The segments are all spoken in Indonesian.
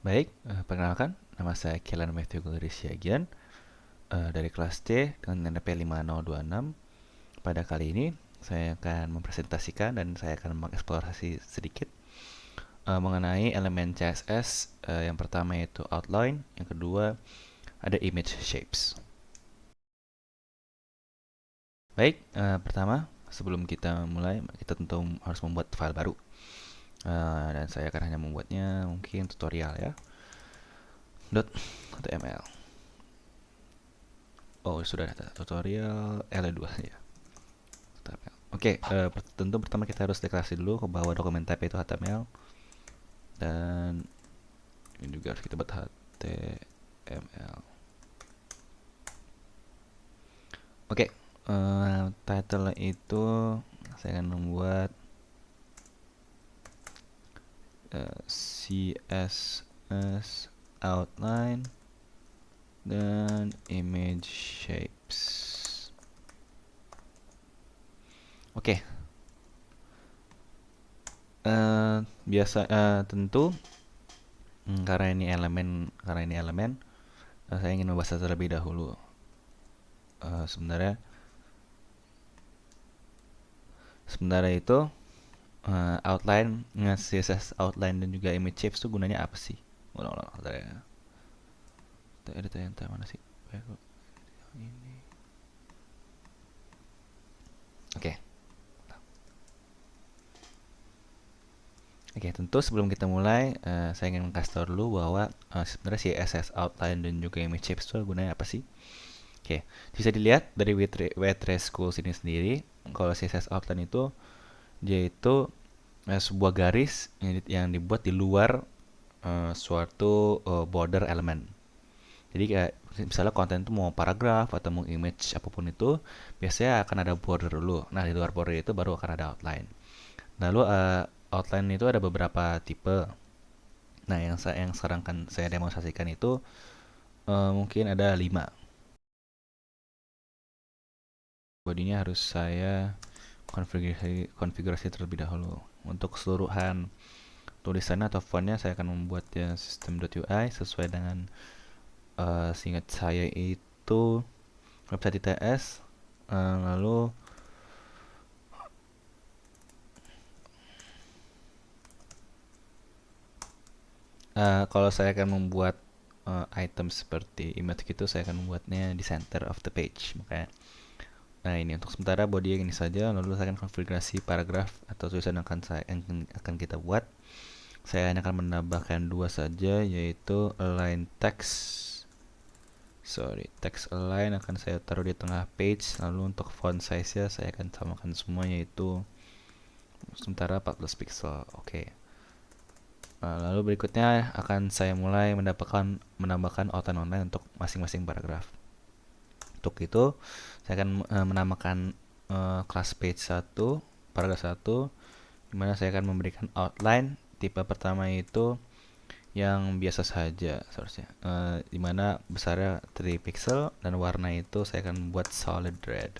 Baik, perkenalkan, nama saya Kielan Matthew Gulri Siagian dari kelas C dengan NP 5026. Pada kali ini, saya akan mempresentasikan dan saya akan mengeksplorasi sedikit mengenai elemen CSS. Yang pertama yaitu outline, yang kedua ada image shapes. Baik, pertama sebelum kita mulai, kita tentu harus membuat file baru. Dan saya akan hanya membuatnya mungkin tutorial ya. .html. Oh, sudah ada tutorial L2 ya. Oke, tentu pertama kita harus deklarasi dulu bahwa dokumen type itu HTML, dan ini juga harus kita buat HTML. Oke, title itu saya akan membuat CSS outline dan image shapes. Oke, tentu karena ini elemen, saya ingin membahas terlebih dahulu. Sebenarnya itu outline, CSS outline dan juga image shapes itu gunanya apa sih? Ulang, ya. Ada yang mana sih? Ini. Oke. Oke, tentu sebelum kita mulai, saya ingin kasih tahu dulu bahwa sebenarnya CSS outline dan juga image shapes itu gunanya apa sih? Oke, bisa dilihat dari Waitress Schools ini sendiri, kalau CSS outline itu dia itu sebuah garis yang dibuat di luar suatu border element. Jadi kayak misalnya konten itu mau paragraf atau mau image apapun itu, biasanya akan ada border dulu. Nah, di luar border itu baru akan ada outline. Lalu outline itu ada beberapa tipe. Nah, yang sekarang kan saya demonstrasikan itu mungkin ada 5. Bodinya harus saya konfigurasi terlebih dahulu. Untuk keseluruhan tulisannya atau fontnya saya akan membuatnya system.ui sesuai dengan seingat saya itu website ITS. Lalu kalau saya akan membuat item seperti image gitu, saya akan membuatnya di center of the page. Makanya, nah ini untuk sementara body yang ini saja. Lalu saya akan konfigurasi paragraf atau tulisan yang akan kita buat. Saya hanya akan menambahkan 2 saja, yaitu align text align akan saya taruh di tengah page. Lalu untuk font size-nya saya akan samakan semua, yaitu sementara 14 pixel. Oke. Lalu berikutnya akan saya mulai menambahkan outline online untuk masing-masing paragraf. Untuk itu, saya akan menamakan class page 1, paragraf 1, di mana saya akan memberikan outline tipe pertama itu yang biasa saja seharusnya, di mana besarnya 3 pixel dan warna itu saya akan membuat solid red.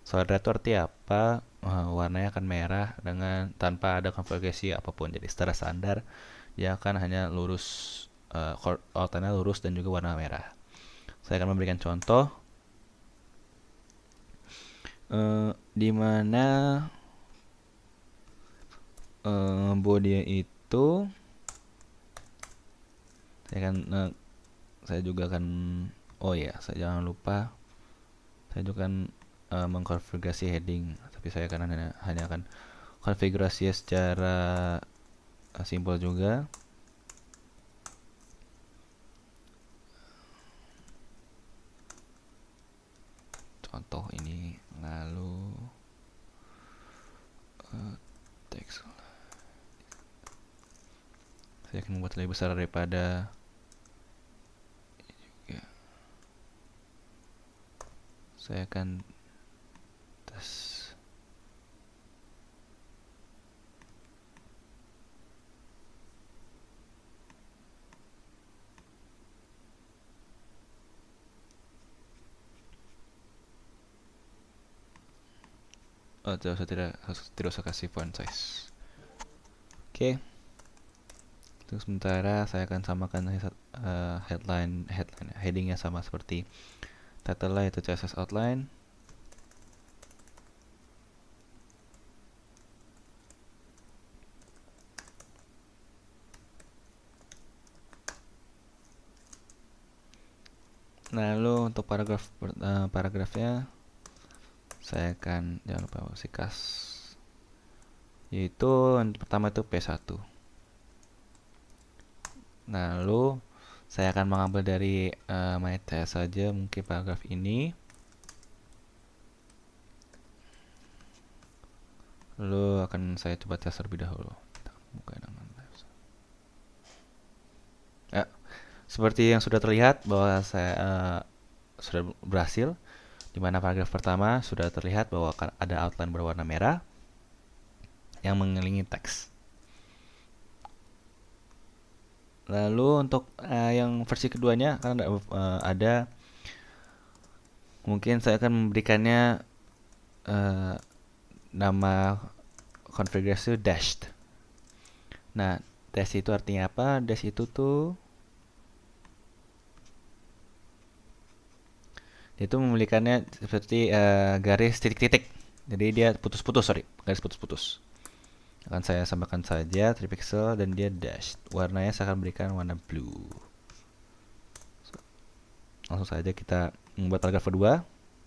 Solid red itu artinya apa? Warnanya akan merah dengan tanpa ada konfigurasi apapun. Jadi secara standar dia akan hanya lurus, outline-nya lurus dan juga warna merah. Saya akan memberikan contoh di mana body itu saya juga akan, oh ya, saya jangan lupa, saya juga akan mengkonfigurasi heading, tapi saya akan hanya akan konfigurasi secara simpel juga. Contoh ini, lalu teks saya akan membuat lebih besar daripada juga. Saya akan tes. Oh, saya tidak usah kasih font size. Oke. Untuk sementara saya akan samakan headingnya sama seperti title yaitu CSS outline. Lalu untuk paragrafnya saya akan jangan lupa kasih kas, yaitu yang pertama itu P1. Lalu saya akan mengambil dari my test saja, mungkin paragraf ini. Lalu akan saya coba tes terlebih dahulu. Ya, seperti yang sudah terlihat bahwa saya sudah berhasil. Di mana paragraf pertama sudah terlihat bahwa ada outline berwarna merah yang mengelilingi teks. Lalu untuk yang versi keduanya kan ada mungkin saya akan memberikannya nama konfigurasi dashed. Nah, dash itu artinya apa? Dash itu tuh itu memberikannya seperti garis titik-titik. Jadi dia putus-putus, garis putus-putus. Akan saya samakan saja 3 pixel dan dia dash. Warnanya saya akan berikan warna blue. Langsung saja kita membuat paragraf kedua,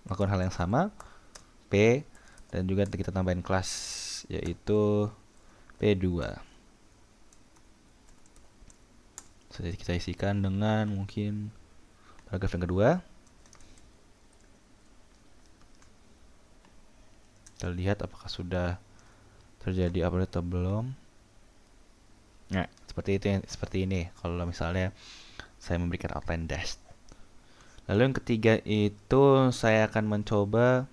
lakukan hal yang sama, P, dan juga kita tambahin kelas yaitu P2. Jadi kita isikan dengan mungkin paragraf yang kedua. Kita lihat apakah sudah terjadi upload atau belum. Nah, seperti ini kalau misalnya saya memberikan outline dash. Lalu yang ketiga itu saya akan mencoba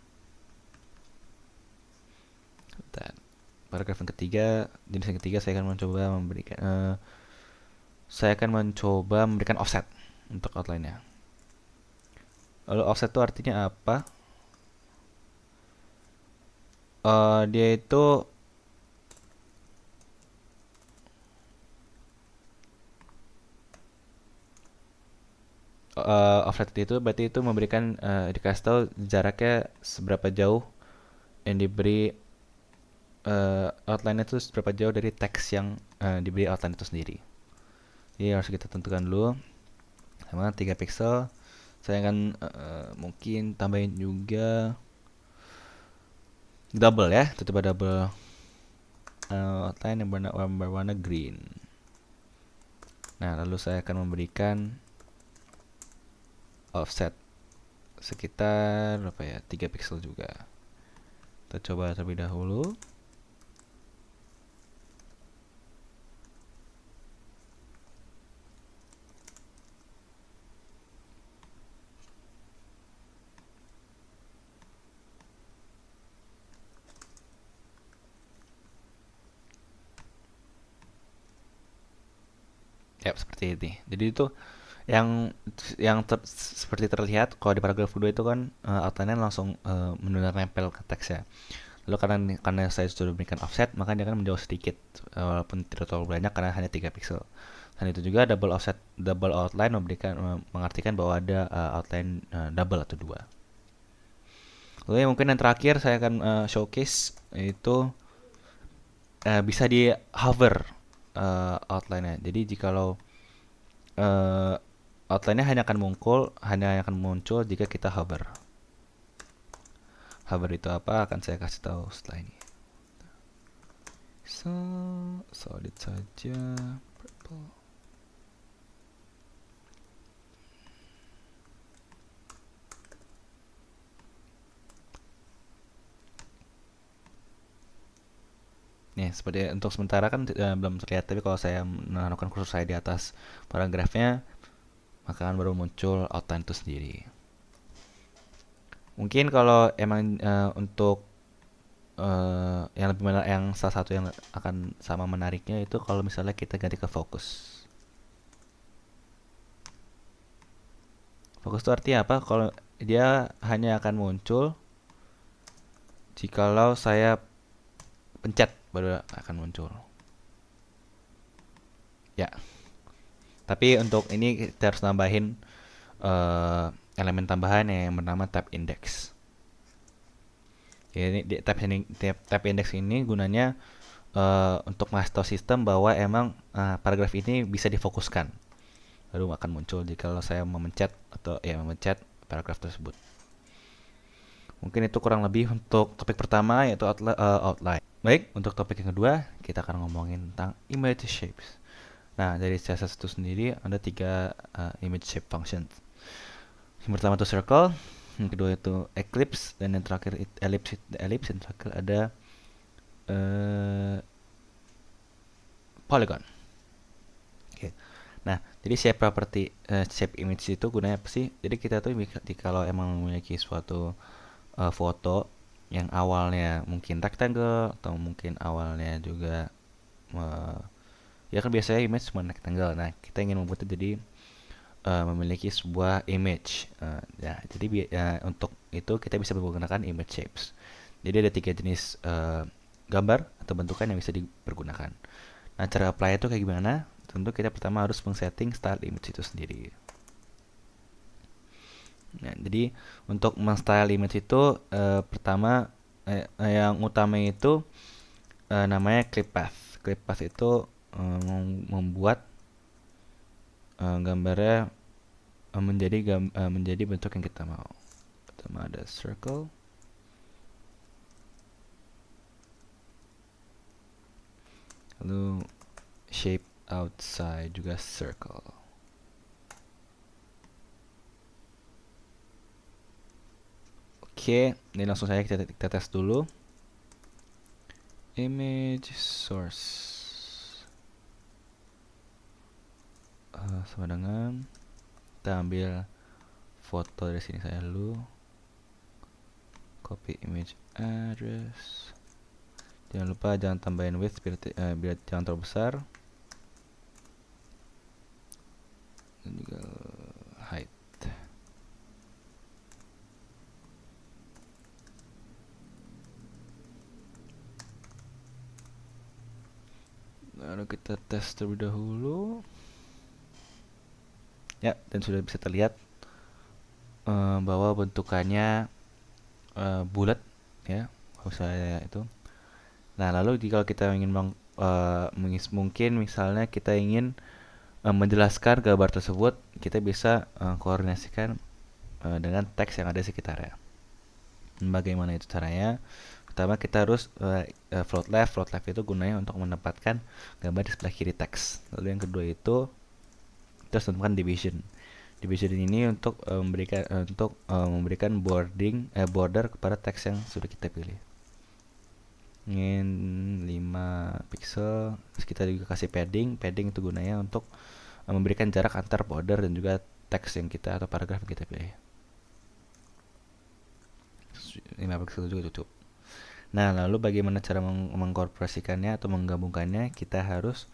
paragraf yang ketiga, jenis yang ketiga saya akan mencoba memberikan offset untuk outline-nya. Lalu offset itu artinya apa? Dia itu offset itu berarti itu memberikan dikasih tahu jaraknya seberapa jauh yang diberi outline itu seberapa jauh dari teks yang diberi outline itu sendiri. Jadi harus kita tentukan dulu sama 3 pixel. Saya akan mungkin tambahin juga double ya, coba double outline yang berwarna green. Nah, lalu saya akan memberikan offset sekitar berapa ya, 3 pixel juga. Kita coba terlebih dahulu. Ya, seperti ini. Jadi itu yang seperti terlihat kalau di paragraf kedua itu kan outline-nya langsung benar-benar nempel ke teks ya. Lalu karena saya sudah berikan offset, maka dia akan menjauh sedikit walaupun tidak terlalu banyak karena hanya 3 pixel. Dan itu juga double outline mengartikan bahwa ada outline double atau dua. Lalu mungkin yang terakhir saya akan showcase yaitu bisa di hover outline-nya. Jadi jikalau outline-nya hanya akan muncul jika kita hover. Hover itu apa? Akan saya kasih tahu setelah ini. Solid saja. Purple. Nih, seperti untuk sementara kan belum terlihat, tapi kalau saya menaruhkan kursor saya di atas paragrafnya, maka akan baru muncul outline itu sendiri. Mungkin kalau emang untuk yang salah satu yang akan sama menariknya itu kalau misalnya kita ganti ke fokus. Fokus itu artinya apa? Kalau dia hanya akan muncul jikalau saya pencet baru akan muncul. Ya, tapi untuk ini kita harus nambahin elemen tambahan yang bernama tab index. Ya, ini tab index ini gunanya untuk ngasih tahu sistem bahwa emang paragraf ini bisa difokuskan. Baru akan muncul jika saya memencet paragraf tersebut. Mungkin itu kurang lebih untuk topik pertama, yaitu outline. Baik, untuk topik yang kedua kita akan ngomongin tentang image shapes. Nah, dari CSS itu sendiri ada 3 image shape functions. Yang pertama itu circle, yang kedua itu eclipse, dan yang terakhir ellipse. Ellipse yang terakhir ada polygon. Oke. Nah, jadi shape image itu gunanya apa sih? Jadi kita tuh kalau emang memiliki suatu foto yang awalnya mungkin rectangle atau mungkin awalnya juga ya kan biasanya image cuma rectangle. Nah, kita ingin membuatnya jadi memiliki sebuah image. Ya, jadi untuk itu kita bisa menggunakan image shapes. Jadi ada 3 jenis gambar atau bentukan yang bisa dipergunakan. Nah, cara apply itu kayak gimana? Tentu kita pertama harus men-setting style image itu sendiri. Nah, jadi untuk men-style image itu pertama yang utama itu namanya clip path. Clip path itu membuat gambarnya menjadi bentuk yang kita mau. Pertama ada circle, lalu shape outside juga circle. Oke, ini langsung saja kita tes dulu. Image source sama dengan kita ambil foto dari sini saya dulu, copy image address, jangan lupa jangan tambahin width biar jangan terlalu besar, dan juga height. Lalu kita tes terlebih dahulu. Ya, dan sudah bisa terlihat bahwa bentukannya bulat ya, saya itu. Nah, lalu jika kita ingin mungkin misalnya kita ingin menjelaskan gambar tersebut, kita bisa koordinasikan dengan teks yang ada di sekitarnya. Bagaimana itu caranya? Pertama kita harus float left. Float left itu gunanya untuk menempatkan gambar di sebelah kiri teks. Lalu yang kedua itu kita harus tentukan division. Division ini untuk memberikan border kepada teks yang sudah kita pilih. Ingin 5 pixel. Terus kita juga kasih padding. Padding itu gunanya untuk memberikan jarak antar border dan juga teks yang kita atau paragraf yang kita pilih. 5 pixel juga cukup. Nah, lalu bagaimana cara mengkorporasikannya atau menggabungkannya? Kita harus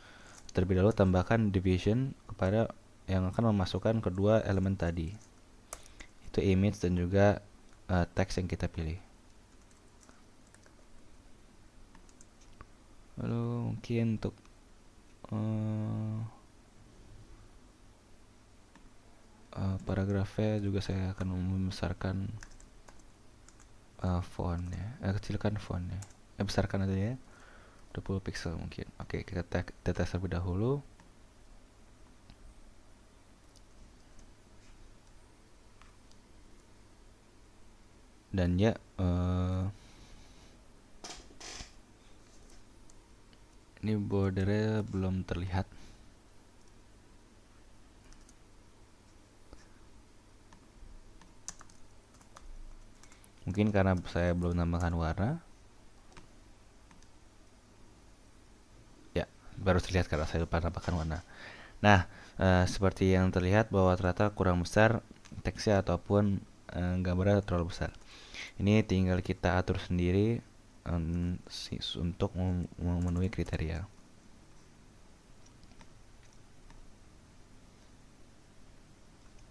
terlebih dahulu tambahkan division kepada yang akan memasukkan kedua elemen tadi, itu image dan juga teks yang kita pilih. Lalu mungkin untuk paragrafnya juga saya akan membesarkan fontnya, kecilkan fontnya, besarkan aja ya, 20 pixel mungkin. Oke, kita tes terlebih dahulu. Dan ya, ini bordernya belum terlihat. Mungkin karena saya belum nambahkan warna. Ya, baru terlihat karena saya lupa nambahkan warna. Nah, seperti yang terlihat bahwa ternyata kurang besar teksnya ataupun gambarnya terlalu besar. Ini tinggal kita atur sendiri untuk memenuhi kriteria.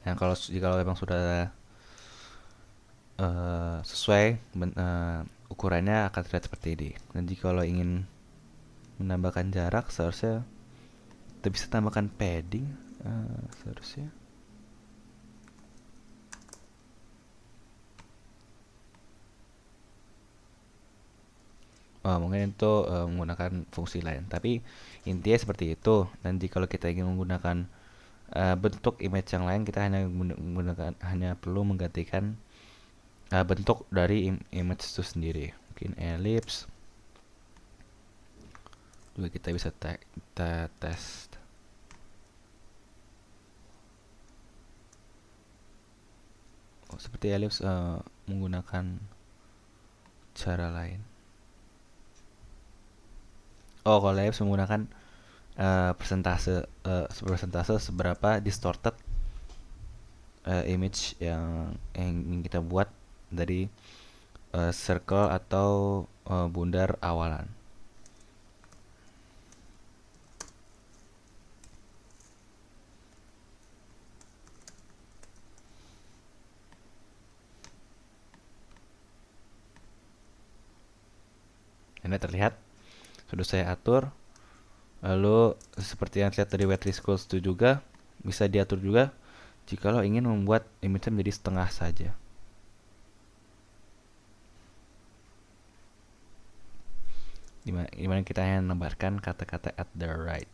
Nah, kalau memang sudah sesuai ukurannya akan terlihat seperti ini. Dan jika kalau ingin menambahkan jarak, seharusnya kita bisa tambahkan padding seharusnya. Mungkin itu menggunakan fungsi lain, tapi intinya seperti itu. Nanti kalau kita ingin menggunakan bentuk image yang lain, kita hanya perlu menggantikan bentuk dari image itu sendiri. Mungkin ellipse juga kita bisa test. Seperti ellipse menggunakan cara lain. Kalau ellipse menggunakan persentase seberapa distorted image yang ingin kita buat dari circle atau bundar awalan. Ini terlihat sudah saya atur. Lalu seperti yang terlihat dari wet schools itu juga bisa diatur juga jikalau ingin membuat image menjadi setengah saja. Dimana kita hanya menambahkan kata-kata at the right.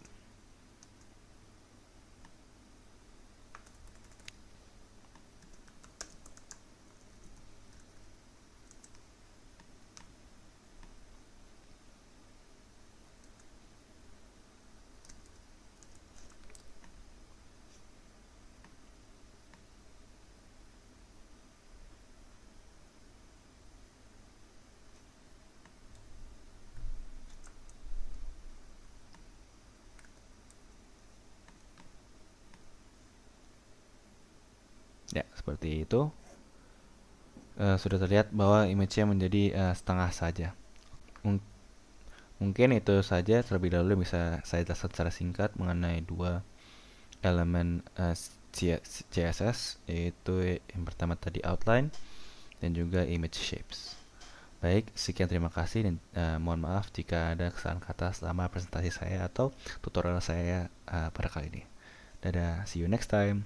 Ya, seperti itu. Sudah terlihat bahwa image-nya menjadi setengah saja. Mungkin itu saja terlebih dahulu bisa saya jelaskan secara singkat mengenai dua elemen CSS, yaitu yang pertama tadi outline dan juga image shapes. Baik, sekian, terima kasih dan mohon maaf jika ada kesalahan kata selama presentasi saya atau tutorial saya pada kali ini. Dadah, see you next time.